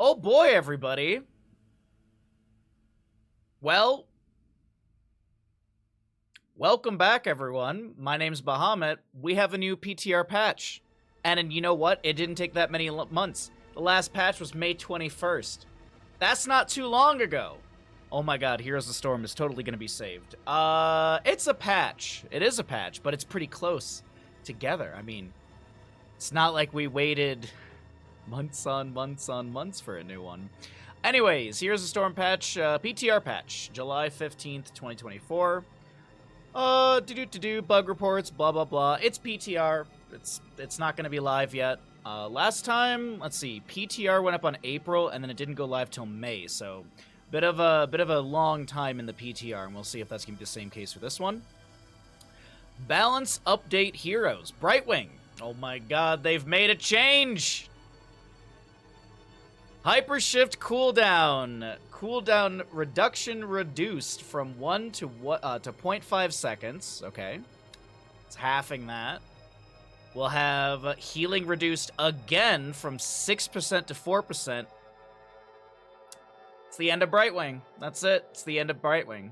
Oh boy, everybody. Well, welcome back, everyone. My name's Bahamut. We have a new PTR patch. And you know what? It didn't take that many months. The last patch was May 21st. That's not too long ago. Oh my god, Heroes of the Storm is totally going to be saved. It's a patch. It is a patch, but it's pretty close together. I mean, it's not like we waited months on months on months for a new one. Anyways, here's the Storm patch, PTR patch, July 15th, 2024. Bug reports, blah, blah, blah. It's PTR. It's not going to be live yet. Last time, let's see, PTR went up on April, and then it didn't go live till May, so bit of a long time in the PTR, and we'll see if that's going to be the same case for this one. Balance update heroes. Brightwing. Oh my god, they've made a change! Hypershift cooldown. Cooldown reduction reduced from 1 to 0.5 seconds. Okay. It's halving that. We'll have healing reduced again from 6% to 4%. It's the end of Brightwing. That's it. It's the end of Brightwing.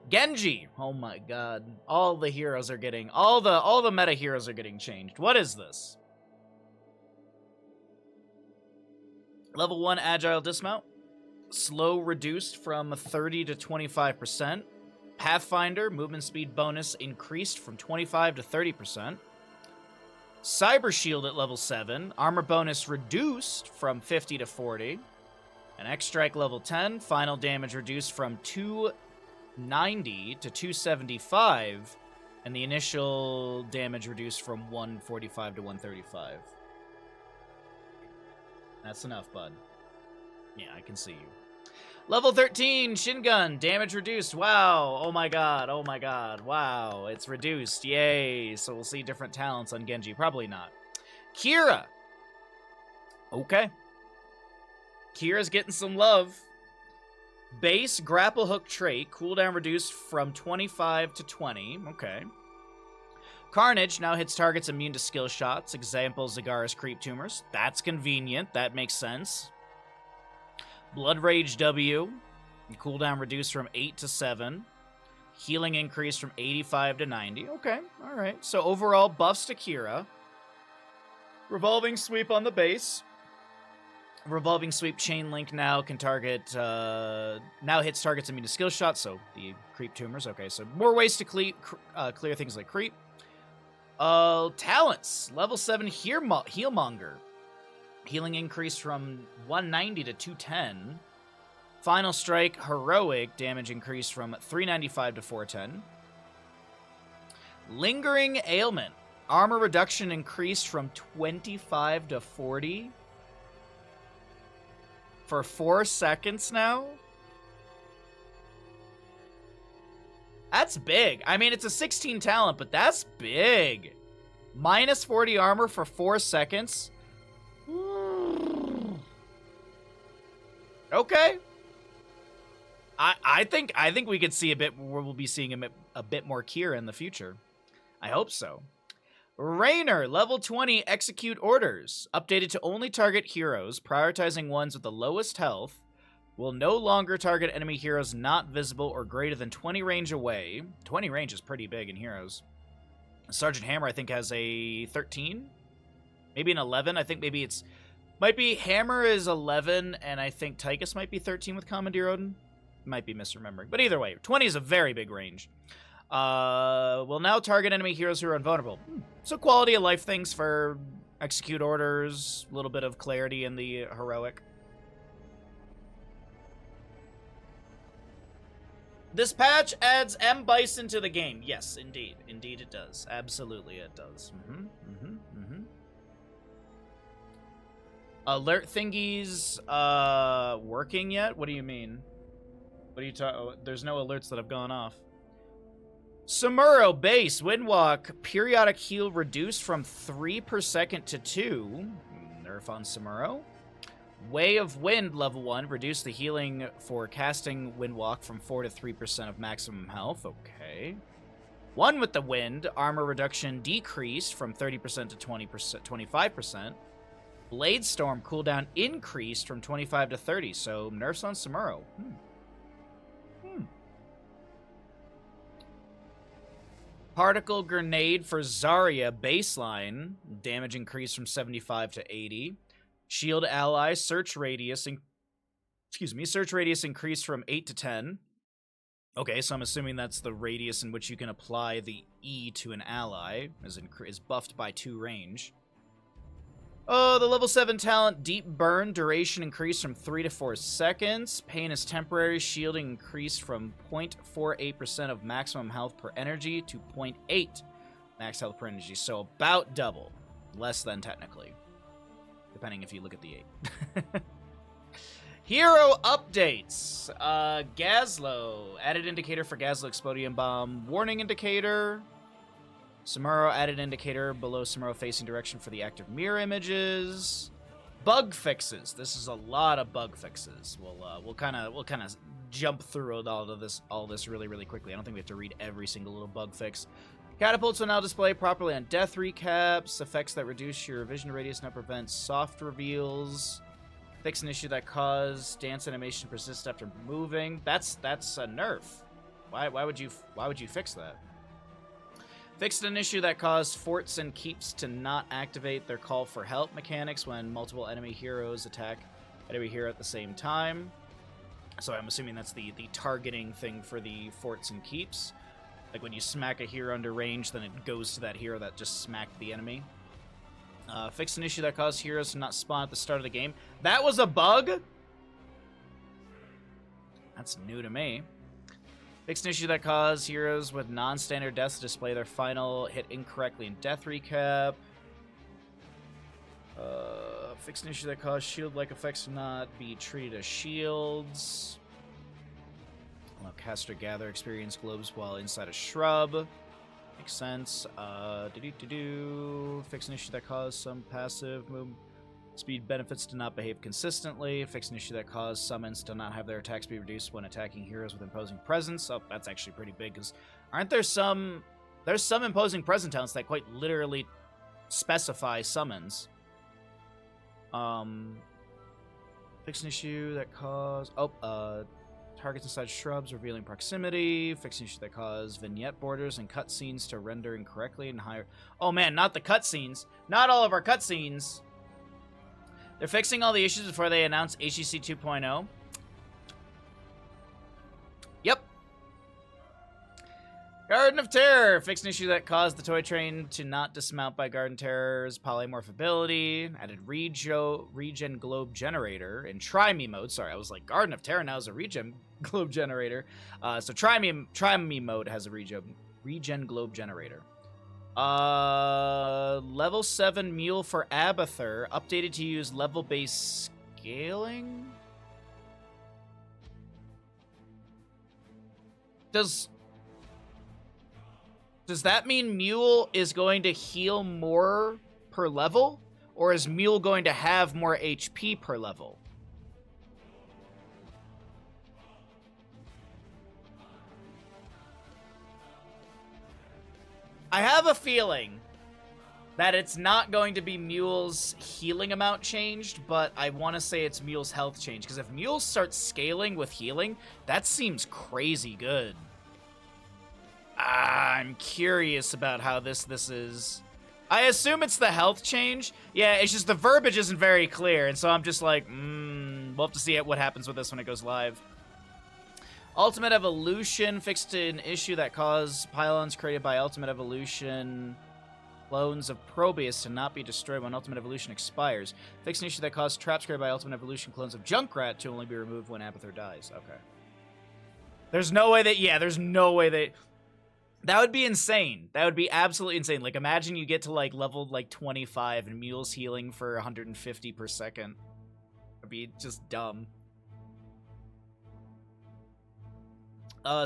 Genji. Oh my god. All the heroes are getting... All the meta heroes are getting changed. What is this? Level 1 Agile Dismount. Slow reduced from 30 to 25%. Pathfinder, movement speed bonus increased from 25 to 30%. Cyber Shield at level 7. Armor bonus reduced from 50 to 40. And X-Strike level 10. Final damage reduced from 290 to 275. And the initial damage reduced from 145 to 135. That's enough, bud. Yeah, I can see you. Level 13, Shingun, damage reduced. Wow, oh my god, wow, it's reduced, yay. So we'll see different talents on Genji, probably not. Kira. Okay. Kira's getting some love. Base grapple hook trait, cooldown reduced from 25 to 20, okay. Carnage now hits targets immune to skill shots. Example, Zagara's creep tumors. That's convenient. That makes sense. Blood Rage W. Cooldown reduced from 8 to 7. Healing increased from 85 to 90. Okay, alright. So overall, buffs to Kira. Revolving Sweep on the base. Revolving Sweep Chain Link now can target... now hits targets immune to skill shots, so the creep tumors. Okay, so more ways to clear things like creep. Talents. Level 7 Healmonger. Healing increased from 190 to 210. Final Strike Heroic. Damage increased from 395 to 410. Lingering Ailment. Armor reduction increased from 25 to 40. For 4 seconds now? That's big. I mean, it's a 16 talent, but that's big. Minus 40 armor for 4 seconds. Okay. I think we could see a bit. We'll be seeing a bit more Kira in the future. I hope so. Raynor, level 20, execute orders. Updated to only target heroes, prioritizing ones with the lowest health. Will no longer target enemy heroes not visible or greater than 20 range away. 20 range is pretty big in heroes. Sergeant Hammer, I think, has a 13? Maybe an 11? I think maybe it's... Might be Hammer is 11, and I think Tychus might be 13 with Commandeer Odin. Might be misremembering. But either way, 20 is a very big range. Will now target enemy heroes who are invulnerable. So quality of life things for execute orders, a little bit of clarity in the heroic. This patch adds M. Bison to the game. Yes, indeed. Indeed it does. Absolutely it does. Alert thingies, working yet? What do you mean? What are you talking? Oh, there's no alerts that have gone off. Samuro, base, Windwalk, periodic heal reduced from 3 per second to 2. Nerf on Samuro. Way of Wind, level 1, reduced the healing for casting Windwalk from 4 to 3% of maximum health. Okay. One with the Wind, armor reduction decreased from 30% to 25%. Blade Storm cooldown increased from 25 to 30, so nerfs on Samuro. Particle Grenade for Zarya baseline. Damage increased from 75 to 80. Shield ally search radius search radius increased from 8 to 10. Okay, so I'm assuming that's the radius in which you can apply the E to an ally, is buffed by 2 range. Oh, the level 7 talent, Deep Burn, duration increased from 3 to 4 seconds. Pain is temporary, shielding increased from 0.48% of maximum health per energy to 0.8 max health per energy, so about double. Less than, technically. Depending if you look at the 8. Hero updates. Gazlo. Added indicator for Gazlo Explodium Bomb. Warning indicator. Samuro added indicator below Samuro facing direction for the active mirror images. Bug fixes. This is a lot of bug fixes. We'll kind of jump through all this really quickly. I don't think we have to read every single little bug fix. Catapults will now display properly on death recaps. Effects that reduce your vision radius now prevent soft reveals. Fix an issue that caused dance animation to persist after moving. That's a nerf. Why would you fix that? Fixed an issue that caused forts and keeps to not activate their call for help mechanics when multiple enemy heroes attack enemy hero at the same time. So I'm assuming that's the targeting thing for the forts and keeps. Like when you smack a hero under range, then it goes to that hero that just smacked the enemy. Fixed an issue that caused heroes to not spawn at the start of the game. That was a bug? That's new to me. Fixed an issue that caused heroes with non-standard deaths to display their final hit incorrectly in death recap. Fixed an issue that caused shield-like effects to not be treated as shields. Allow caster gather experience globes while inside a shrub. Makes sense. Fix an issue that caused some passive move speed benefits to not behave consistently. Fix an issue that caused summons to not have their attack speed reduced when attacking heroes with imposing presence. Oh, that's actually pretty big, because aren't there some... There's some imposing presence talents that quite literally specify summons. Fix an issue that caused... targets inside shrubs, revealing proximity. Fix an issue that caused vignette borders and cutscenes to render incorrectly and higher... Oh man, not the cutscenes. Not all of our cutscenes. They're fixing all the issues before they announce HEC 2.0. Yep. Garden of Terror. Fixed an issue that caused the toy train to not dismount by Garden Terror's polymorph ability. Added regen globe generator in try me mode. Sorry, I was like, Garden of Terror now is a regen globe generator. So try me mode has a regen globe generator. Level 7 Mule for Abathur, updated to use level-based scaling? Does that mean Mule is going to heal more per level? Or is Mule going to have more HP per level? I have a feeling that it's not going to be Mule's healing amount changed, but I want to say it's Mule's health change, because if Mule starts scaling with healing, that seems crazy good. I'm curious about how this is. I assume it's the health change. Yeah, it's just the verbiage isn't very clear, and so I'm just like, we'll have to see what happens with this when it goes live. Ultimate Evolution fixed an issue that caused pylons created by Ultimate Evolution clones of Probius to not be destroyed when Ultimate Evolution expires. Fixed an issue that caused traps created by Ultimate Evolution clones of Junkrat to only be removed when Abathur dies. Okay. There's no way that... Yeah, there's no way that... That would be insane. That would be absolutely insane. Like, imagine you get to, like, level, like, 25 and Mule's healing for 150 per second. That'd be just dumb.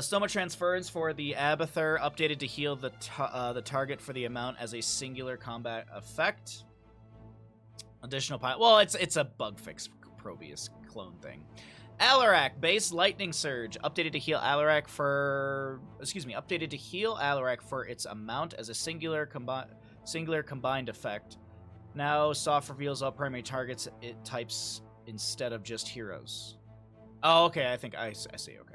Soma Transference for the Abathur, updated to heal the target for the amount as a singular combat effect. Additional well, it's a bug fix Probius clone thing. Alarak, base lightning surge, updated to heal Alarak for its amount as a singular combined effect. Now soft reveals all primary targets it types instead of just heroes. Oh, okay, I think I see, okay.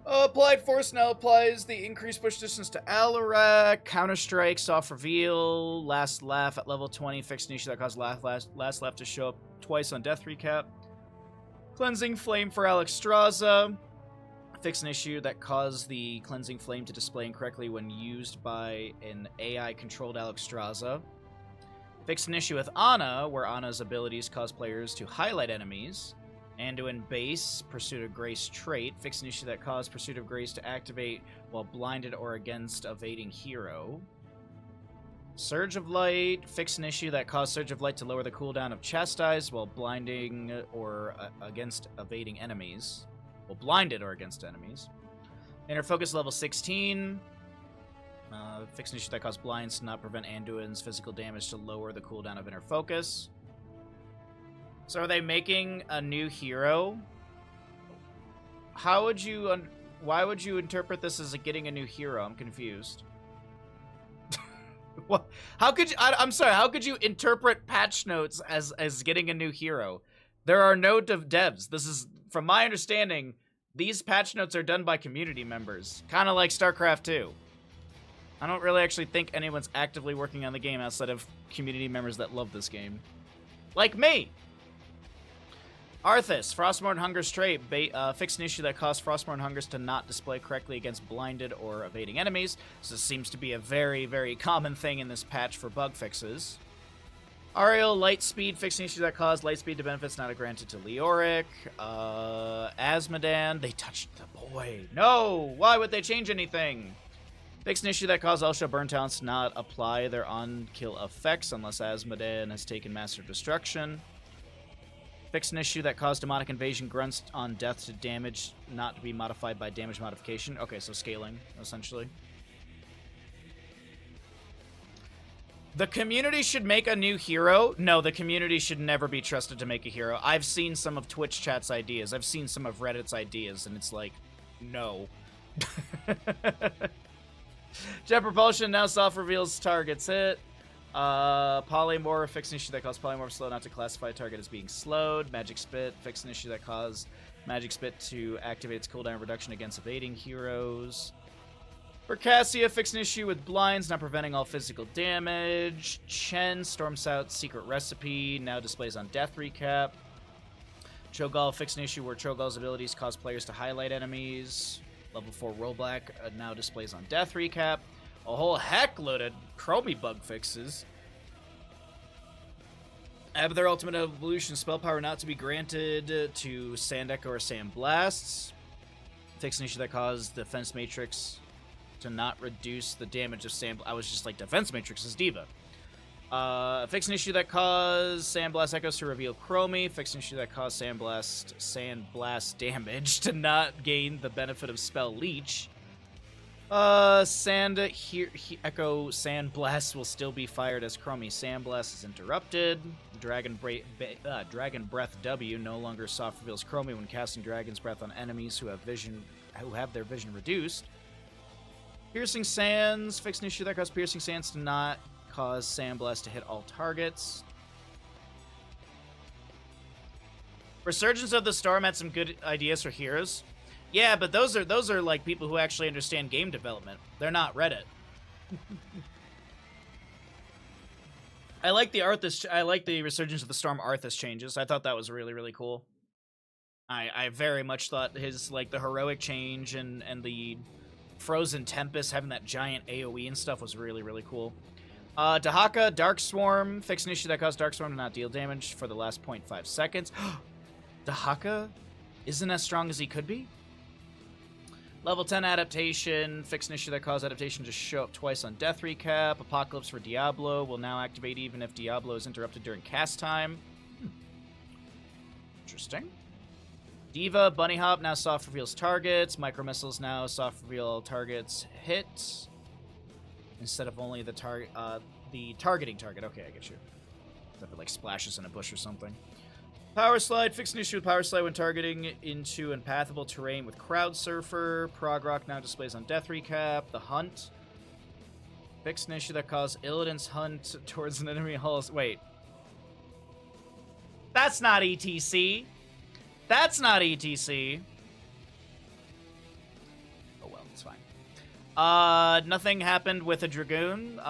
Applied Force now applies the increased push distance to Alarak. Counter-Strike, soft reveal, last laugh at level 20. Fixed an issue that caused last laugh to show up twice on Death Recap. Cleansing Flame for Alexstrasza. Fix an issue that caused the Cleansing Flame to display incorrectly when used by an AI-controlled Alexstrasza. Fix an issue with Ana, where Ana's abilities cause players to highlight enemies. Anduin Base, Pursuit of Grace trait. Fix an issue that caused Pursuit of Grace to activate while blinded or against evading hero. Surge of Light. Fix an issue that caused Surge of Light to lower the cooldown of Chastise while blinding or against evading enemies. Well, blinded or against enemies. Inner Focus level 16. Fix an issue that caused blinds to not prevent Anduin's physical damage to lower the cooldown of Inner Focus. So are they making a new hero? How would you... why would you interpret this as getting a new hero? I'm confused. What? How could you... I'm sorry, how could you interpret patch notes as getting a new hero? There are no devs. This is... From my understanding, these patch notes are done by community members. Kind of like StarCraft 2. I don't really actually think anyone's actively working on the game outside of community members that love this game. Like me! Arthas, Frostmourne Hunger's trait. Fix an issue that caused Frostmourne Hungers to not display correctly against blinded or evading enemies. So this seems to be a very, very common thing in this patch for bug fixes. Ariel, Lightspeed. Fix an issue that caused Lightspeed to benefits not granted to Leoric. Asmodan. They touched the boy. No! Why would they change anything? Fix an issue that caused Elsha Burn Talents to not apply their on-kill effects unless Asmodan has taken Master of Destruction. Fix an issue that caused Demonic Invasion grunts on death to damage not to be modified by damage modification. Okay, so scaling, essentially. The community should make a new hero? No, the community should never be trusted to make a hero. I've seen some of Twitch chat's ideas. I've seen some of Reddit's ideas, and it's like, no. Jet Propulsion now soft reveals targets hit. Polymorph, fix an issue that caused Polymorph slow not to classify a target as being slowed. Magic Spit, fix an issue that caused Magic Spit to activate its cooldown reduction against evading heroes. Bercassia, fix an issue with blinds, not preventing all physical damage. Chen, Stormsout's secret recipe, now displays on Death Recap. Cho'Gall, fix an issue where Cho'Gall's abilities cause players to highlight enemies. Level 4 Rollback now displays on Death Recap. A whole heck load of Chromie bug fixes. Abathur Ultimate Evolution spell power not to be granted to Sand Echo or Sand Blasts. Fix an issue that caused Defense Matrix to not reduce the damage of Sand... I was just like, Defense Matrix is Diva. Fix an issue that caused Sandblast Echoes to reveal Chromie. Fix an issue that caused Sandblast damage to not gain the benefit of Spell Leech. Echo Sandblast will still be fired as Chromie Sandblast is interrupted. Dragon Breath W no longer soft reveals Chromie when casting Dragon's Breath on enemies who have their vision reduced. Piercing Sands, fix an issue that caused Piercing Sands to not cause Sandblast to hit all targets. Resurgence of the Storm had some good ideas for heroes. Yeah, but those are like people who actually understand game development. They're not Reddit. I like the Resurgence of the Storm Arthas changes. I thought that was really, really cool. I very much thought his like the heroic change and the Frozen Tempest having that giant AoE and stuff was really, really cool. Dahaka, Dark Swarm, fix an issue that caused Dark Swarm to not deal damage for the last 0.5 seconds. Dahaka isn't as strong as he could be? Level 10 Adaptation, fix an issue that caused Adaptation to show up twice on Death Recap. Apocalypse for Diablo will now activate even if Diablo is interrupted during cast time. Interesting. Diva, Bunny Hop now soft reveals targets. Micro Missiles now soft reveal targets hit. Instead of only the targeting target. Okay, I get you. If it like splashes in a bush or something. Power Slide, fix an issue with Power Slide when targeting into impathable terrain with Crowd Surfer. Prog Rock now displays on Death Recap. The Hunt. Fix an issue that caused Illidan's hunt towards an enemy hull. Wait. That's not ETC. That's not ETC. Oh well, it's fine. Nothing happened with a Dragoon.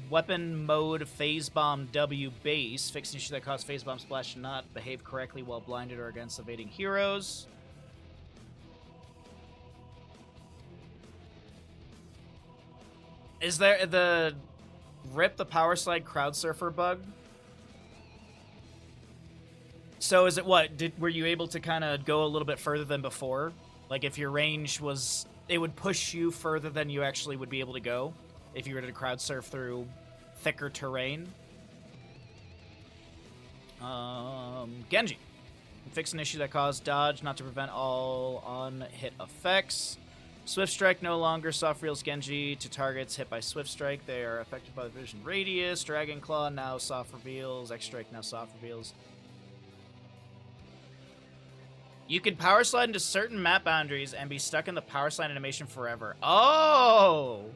Weapon mode Phase Bomb W base. Fix an issue that caused Phase Bomb Splash to not behave correctly while blinded or against evading heroes. Is there the rip the power slide crowd surfer bug? So is it what? Were you able to kind of go a little bit further than before? Like if your range was, it would push you further than you actually would be able to go if you were to crowd surf through thicker terrain. Genji. Fix an issue that caused dodge not to prevent all on-hit effects. Swift Strike no longer soft reels Genji to targets hit by Swift Strike. They are affected by the vision radius. Dragon Claw now soft reveals. X Strike now soft reveals. You can power slide into certain map boundaries and be stuck in the power slide animation forever. Oh!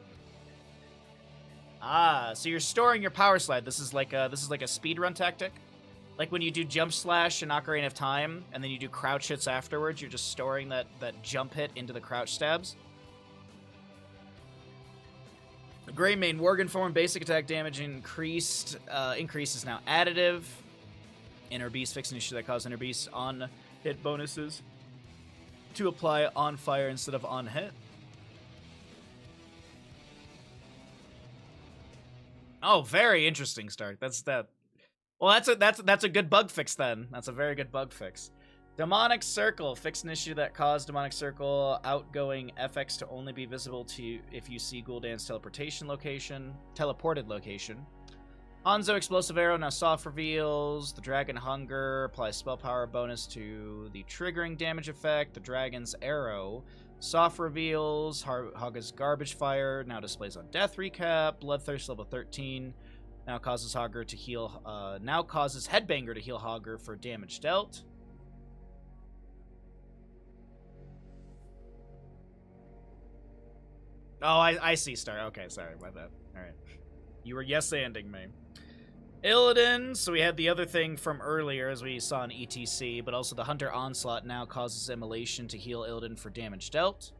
Ah, so you're storing your power slide. This is like a speedrun tactic. Like when you do jump slash in Ocarina of Time, and then you do crouch hits afterwards, you're just storing that jump hit into the crouch stabs. Greymane, Worgen form, basic attack damage increased. Increase is now additive. Inner Beast, fix an issue that caused Inner Beast on hit bonuses to apply on fire instead of on hit. Oh, very interesting start. That's that. Well, that's a good bug fix then. That's a very good bug fix. Demonic Circle. Fix an issue that caused Demonic Circle outgoing FX to only be visible to if you see Gul'dan's teleported location. Hanzo Explosive Arrow now soft reveals. The Dragon Hunger applies spell power bonus to the triggering damage effect. The Dragon's Arrow soft reveals. Haga's Garbage Fire now displays on Death Recap. Bloodthirst level 13. Now causes Hogger to heal. Now causes Headbanger to heal Hogger for damage dealt. Oh, I see, Star. Okay, sorry about that. All right, you were yes-anding me. Illidan. So we had the other thing from earlier, as we saw in ETC, but also the Hunter Onslaught now causes Immolation to heal Illidan for damage dealt.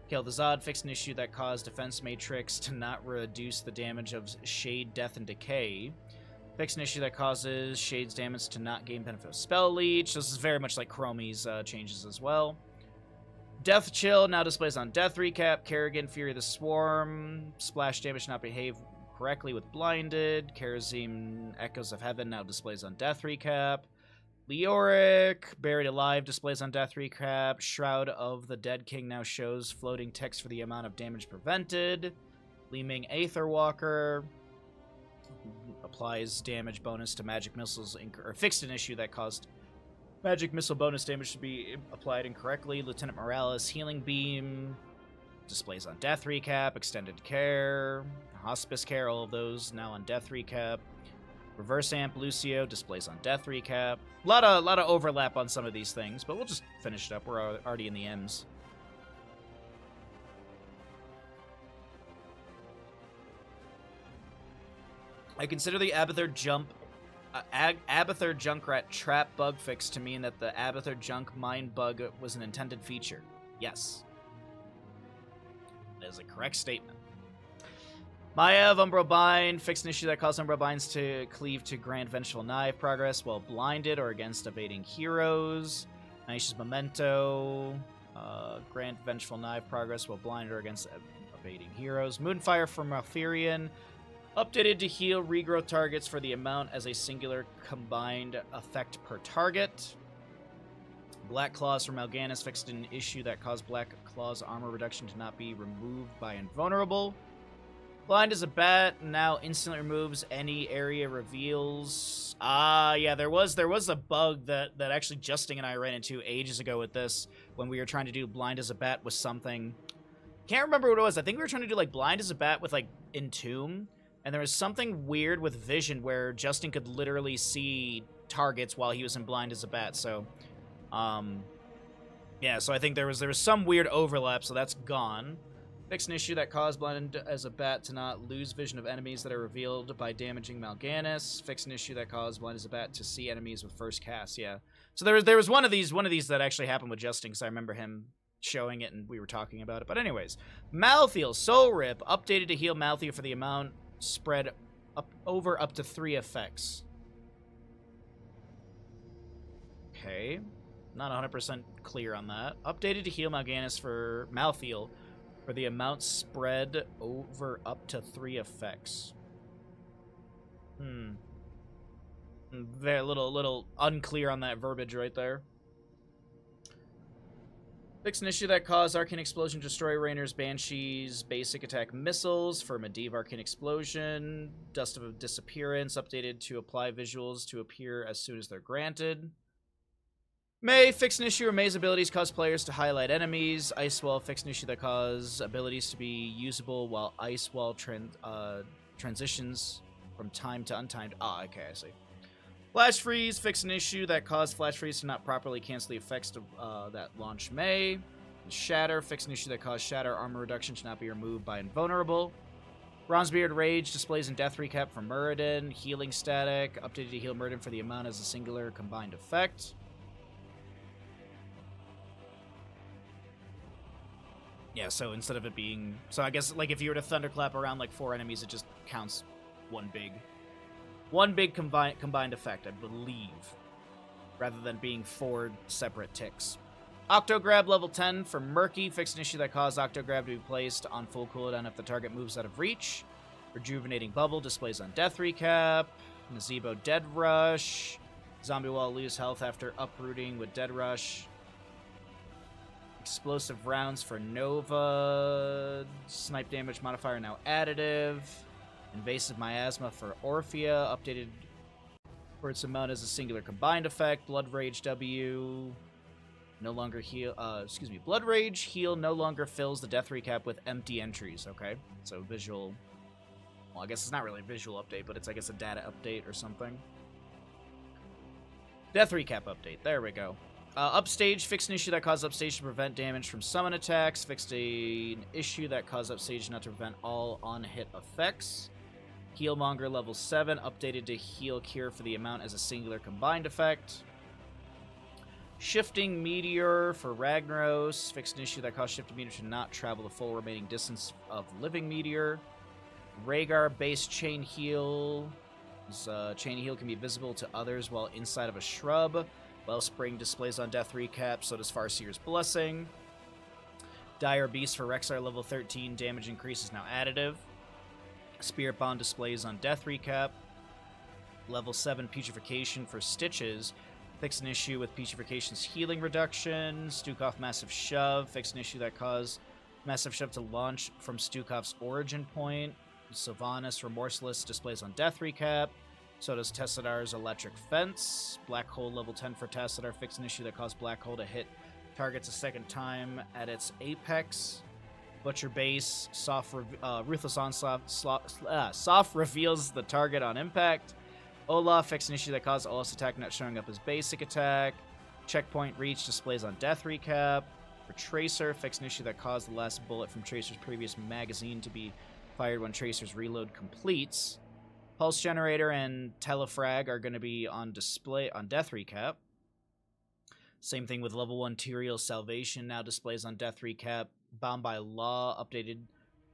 Kill the Zod, fix an issue that caused Defense Matrix to not reduce the damage of Shade, Death, and Decay. Fix an issue that causes Shade's damage to not gain benefit of Spell Leech. This is very much like Chromie's changes as well. Death Chill now displays on Death Recap. Kerrigan, Fury of the Swarm. Splash damage not behave correctly with Blinded. Karazim, Echoes of Heaven now displays on Death Recap. Leoric, Buried Alive displays on Death Recap. Shroud of the Dead King now shows floating text for the amount of damage prevented. Gleaming Aetherwalker applies damage bonus to magic missiles, or fixed an issue that caused magic missile bonus damage to be applied incorrectly. Lieutenant Morales, Healing Beam displays on Death Recap. Extended Care, Hospice Care, all of those now on Death Recap. Reverse Amp Lucio displays on Death Recap. A lot of overlap on some of these things, but we'll just finish it up. We're already in the M's. I consider the Abathur Junkrat trap bug fix to mean that the Abathur Junk mine bug was an intended feature. Yes. That is a correct statement. Maiev, Umbral Bind, fix an issue that caused Umbral Binds to cleave to Grand Vengeful Knife progress while blinded or against evading heroes. Naisha's Memento, Grand Vengeful Knife progress while blinded or against evading heroes. Moonfire from Malfurion, updated to heal regrowth targets for the amount as a singular combined effect per target. Black Claws from Mal'Ganis, fixed an issue that caused Black Claw's armor reduction to not be removed by Invulnerable. Blind as a Bat now instantly removes any area reveals. Yeah, there was a bug that actually Justin and I ran into ages ago with this when we were trying to do Blind as a Bat with something. Can't remember what it was. I think we were trying to do like Blind as a Bat with like Entomb, and there was something weird with Vision where Justin could literally see targets while he was in Blind as a Bat. So, yeah, so I think there was some weird overlap, so that's gone. Fix an issue that caused Blind as a Bat to not lose vision of enemies that are revealed by damaging Mal'Ganis. Fix an issue that caused Blind as a Bat to see enemies with first cast. Yeah. So there was one of these that actually happened with Justin, because I remember him showing it and we were talking about it. But anyways, Malthael Soul Rip updated to heal Malthael for the amount spread up to 3 effects. Okay. Not 100% clear on that. Updated to heal Mal'Ganis for Malthael for the amount spread over up to 3 effects. Very little unclear on that verbiage right there. Fix an issue that caused Arcane Explosion to destroy Rainer's Banshee's basic attack missiles for Medivh Arcane Explosion. Dust of Disappearance updated to apply visuals to appear as soon as they're granted. May fix an issue where May's abilities cause players to highlight enemies. Ice Wall fix an issue that cause abilities to be usable while Ice Wall transitions from time to untimed. Ah, okay, I see. Flash Freeze fix an issue that caused Flash Freeze to not properly cancel the effects that launch May. Shatter fix an issue that caused Shatter armor reduction to not be removed by Invulnerable. Bronzebeard Rage displays in Death Recap for Muradin. Healing Static updated to heal Muradin for the amount as a singular combined effect. Yeah, so instead of it being... So I guess, like, if you were to Thunderclap around, like, 4 enemies, it just counts one big combined effect, I believe. Rather than being 4 separate ticks. Octograb level 10 for Murky. Fix an issue that caused Octograb to be placed on full cooldown if the target moves out of reach. Rejuvenating Bubble displays on Death Recap. Nazebo Dead Rush. Zombie Wall lose health after uprooting with Dead Rush. Explosive rounds for Nova. Snipe damage modifier now additive. Invasive Miasma for Orphea. Updated for its amount as a singular combined effect. Blood Rage W. No longer heal. Blood Rage heal no longer fills the Death Recap with empty entries. Okay. So visual. Well, I guess it's not really a visual update, but it's, I guess, a data update or something. Death Recap update. There we go. Upstage, fixed an issue that caused Upstage to prevent damage from summon attacks. Fixed an issue that caused Upstage not to prevent all on-hit effects. Healmonger level 7, updated to heal Cure for the amount as a singular combined effect. Shifting Meteor for Ragnaros. Fixed an issue that caused Shifting Meteor to not travel the full remaining distance of Living Meteor. Rhaegar base Chain Heal. Chain Heal can be visible to others while inside of a shrub. Wellspring displays on Death Recap, so does Farseer's Blessing. Dire Beast for Rexar level 13, damage increase is now additive. Spirit Bond displays on Death Recap. Level 7 Putrefaction for Stitches. Fix an issue with Putrefacation's healing reduction. Stukov Massive Shove. Fix an issue that caused Massive Shove to launch from Stukov's origin point. Sylvanas Remorseless displays on Death Recap. So does Tessadar's Electric Fence. Black Hole level 10 for Tessadar. Fix an issue that caused Black Hole to hit targets a second time at its apex. Butcher Base. Ruthless Onslaught. Soft reveals the target on impact. Olaf. Fix an issue that caused Olaf's attack not showing up as basic attack. Checkpoint Reach displays on Death Recap. For Tracer. Fix an issue that caused the last bullet from Tracer's previous magazine to be fired when Tracer's reload completes. Pulse Generator and Telefrag are going to be on display on Death Recap. Same thing with level 1 Tyrael Salvation now displays on Death Recap. Bound by Law updated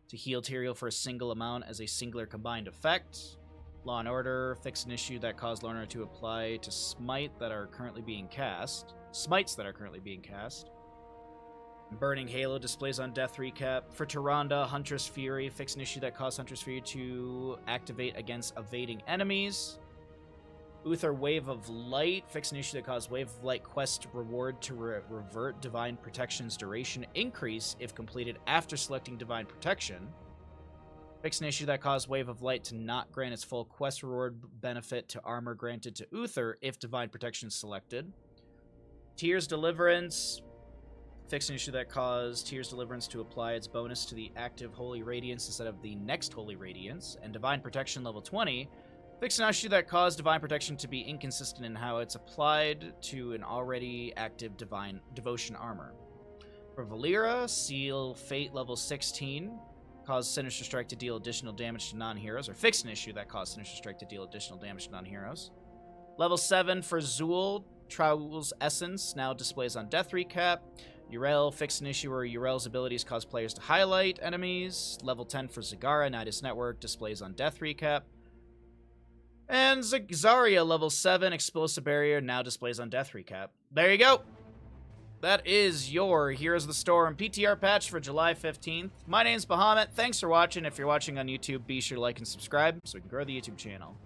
to heal Tyrael for a single amount as a singular combined effect. Law and Order fix an issue that caused Law and Order to apply to Smites that are currently being cast. Burning Halo displays on Death Recap. For Tyrande, Huntress Fury. Fix an issue that caused Huntress Fury to activate against evading enemies. Uther Wave of Light. Fix an issue that caused Wave of Light quest reward to revert Divine Protection's duration increase if completed after selecting Divine Protection. Fix an issue that caused Wave of Light to not grant its full quest reward benefit to armor granted to Uther if Divine Protection is selected. Tyr's Deliverance. Fix an issue that caused Tyr's Deliverance to apply its bonus to the active Holy Radiance instead of the next Holy Radiance. And Divine Protection level 20. Fix an issue that caused Divine Protection to be inconsistent in how it's applied to an already active Divine Devotion armor. For Valera, Seal Fate level 16. Cause Sinister Strike to deal additional damage to non-heroes, or fix an issue that caused Sinister Strike to deal additional damage to non-heroes. Level 7 for Zool, Trowel's Essence, now displays on Death Recap. Yrel, fix an issue where Yrel's abilities cause players to highlight enemies. Level 10 for Zagara, Nidus Network, displays on Death Recap. And Zarya, level 7, Explosive Barrier, now displays on Death Recap. There you go! That is your Heroes of the Storm PTR patch for July 15th. My name's Bahamut. Thanks for watching. If you're watching on YouTube, be sure to like and subscribe so we can grow the YouTube channel.